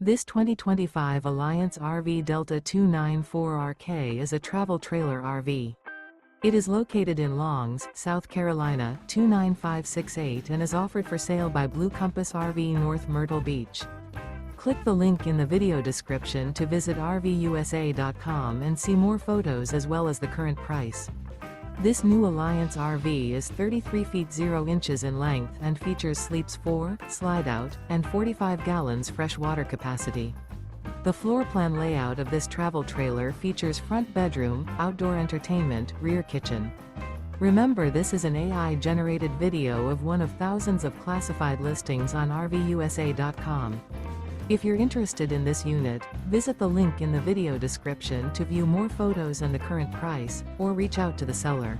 This 2025 Alliance RV Delta 294RK is a travel trailer RV. It is located in Longs, South Carolina 29568 and is offered for sale by Blue Compass RV North Myrtle Beach. Click the link in the video description to visit RVUSA.com and see more photos as well as the current price. This new Alliance RV is 33 feet 0 inches in length and features sleeps 4, slide-out, and 45 gallons fresh water capacity. The floor plan layout of this travel trailer features front bedroom, outdoor entertainment, rear kitchen. Remember, this is an AI-generated video of one of thousands of classified listings on RVUSA.com. If you're interested in this unit, visit the link in the video description to view more photos and the current price, or reach out to the seller.